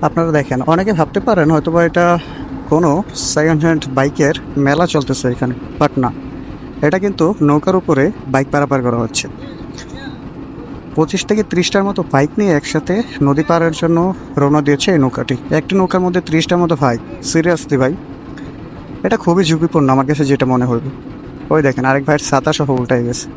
আপনারা দেখেন, অনেকে ভাবতে পারেন হয়তোবা এটা কোনো সেকেন্ড হ্যান্ড বাইকের মেলা চলতেছে এখানে, বাট না, এটা কিন্তু নৌকার উপরে বাইক পারাপার করা হচ্ছে। 25 থেকে 30টার মতো বাইক নিয়ে একসাথে নদী পারের জন্য রওনা দিয়েছে এই নৌকাটি। একটি নৌকার মধ্যে 30টার মতো ভাই, সিরিয়াসলি ভাই, এটা খুবই ঝুঁকিপূর্ণ আমার কাছে যেটা মনে হলো। ওই দেখেন, আরেক ভাইয়ের ছাতা সহ উল্টাই গেছে।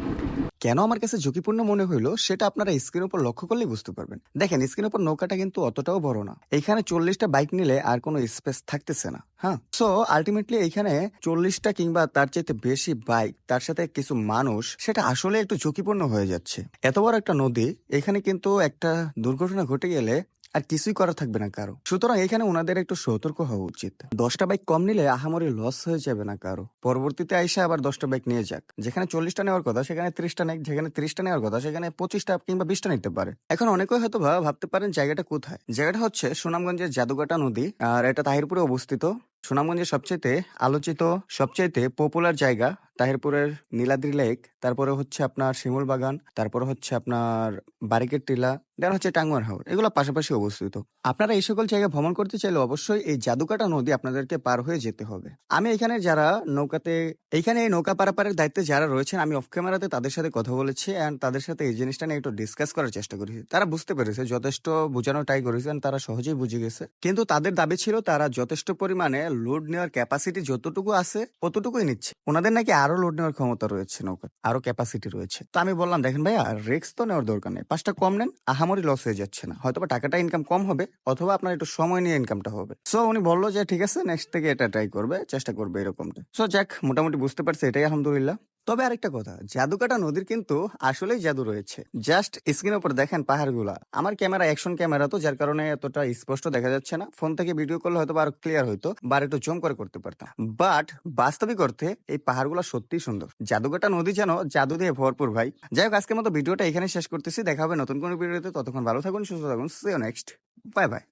কেন আমার কাছে ঝুঁকিপূর্ণ মনে হইলো সেটা আপনারা স্ক্রিন উপর লক্ষ্য করলেই বুঝতে পারবেন। দেখেন, স্ক্রিন উপর নৌকাটা কিন্তু অতটাও বড় না। এইখানে 40টা বাইক নিলে আর কোনো স্পেস থাকতেছে না। হ্যাঁ, সো আলটিমেটলি এইখানে 40টা কিংবা তার চাইতে বেশি বাইক, তার সাথে কিছু মানুষ, সেটা আসলে একটু ঝুঁকিপূর্ণ হয়ে যাচ্ছে। এত বড় একটা নদী, এখানে কিন্তু একটা দুর্ঘটনা ঘটে গেলে আর কিছুই করা থাকবে না কারো। সুতরাং এখানে ওনাদের একটু সতর্ক হওয়া উচিত। 10টা বাইক কম নিলে আহামরি লস হয়ে যাবে না কারো। পরবর্তীতে আইসা আবার 10টা বাইক নিয়ে যাক। যেখানে 40টা নেওয়ার কথা সেখানে 30টা নেই, যেখানে 30টা নেওয়ার কথা সেখানে 25টা কিংবা 20টা নিতে পারে। এখন অনেকেই হয়তো ভাবতে পারেন জায়গাটা কোথায়। জায়গাটা হচ্ছে সুনামগঞ্জের জাদুঘাটা নদী, আর এটা তাহিরপুরে অবস্থিত। সুনামগঞ্জের সবচেয়ে আলোচিত, সবচাইতে পপুলার জায়গা তাহিরপুরের নীলাদ্রি লেক, তারপরে হচ্ছে আপনার শিমুল বাগান, তারপরে হচ্ছে আপনার বারিকের টিলা, দেন হচ্ছে টাঙ্গুয়ার হাওর, এগুলো পাশাপাশি অবস্থিত। আপনারা এই সকল জায়গায় ভ্রমণ করতে চাইলে অবশ্যই এই জাদুকাটা নদী আপনাদেরকে পার হয়ে যেতে হবে। আমি এখানে যারা নৌকাতে, এইখানে এই নৌকা পারাপারের দায়িত্বে যারা রয়েছেন, আমি অফ ক্যামেরাতে তাদের সাথে কথা বলেছি অ্যান্ড তাদের সাথে এই জিনিসটা নিয়ে একটু ডিসকাস করার চেষ্টা করেছি। তারা বুঝতে পেরেছে, যথেষ্ট বোঝানোর ট্রাই করেছেন, তারা সহজেই বুঝে গেছে। কিন্তু তাদের দাবি ছিল তারা যথেষ্ট পরিমাণে লোড নেওয়ার ক্যাপাসিটি যতটুকু আছে ততটুকুই নিচ্ছে। ওনাদের নাকি আরো লোড নেওয়ার ক্ষমতা রয়েছে, নৌকা আরো ক্যাপাসিটি রয়েছে। তো আমি বললাম, দেখেন ভাইয়া, রিস্ক তো নেওয়ার দরকার নেই, 5টা কম নেন, আহামরি লস হয়ে যাচ্ছে না। হয়তো টাকাটা ইনকাম কম হবে, অথবা আপনার একটু সময় নিয়ে ইনকামটা হবে। সো উনি বললো যে ঠিক আছে, নেক্সট থেকে এটা ট্রাই করবে, চেষ্টা করবে এরকমটা। সো যাক, মোটামুটি বুঝতে পারছে, এটাই আলহামদুলিল্লাহ। তবে আরেকটা কথা, জাদুকাটা নদীর কিন্তু আসলেই জাদু রয়েছে। জাস্ট স্ক্রিনের উপর দেখেন পাহাড়গুলা। আমার ক্যামেরা অ্যাকশন ক্যামেরা, তো যার কারণে এতটা স্পষ্ট দেখা যাচ্ছে না। ফোন থেকে ভিডিও করলে হয়তো আরো ক্লিয়ার হইতো, বা একটু জুম করে করতে পারতাম। বাট বাস্তবিক অর্থে এই পাহাড়গুলো সত্যিই সুন্দর। জাদুকাটা নদী যেন জাদু দিয়ে ভরপুর ভাই। যাই হোক, আজকের মতো ভিডিওটা এখানে শেষ করতেছি। দেখা হবে নতুন কোনো ভিডিওতে। ততক্ষণ ভালো থাকুন, সুস্থ থাকুন। See you next. Bye by.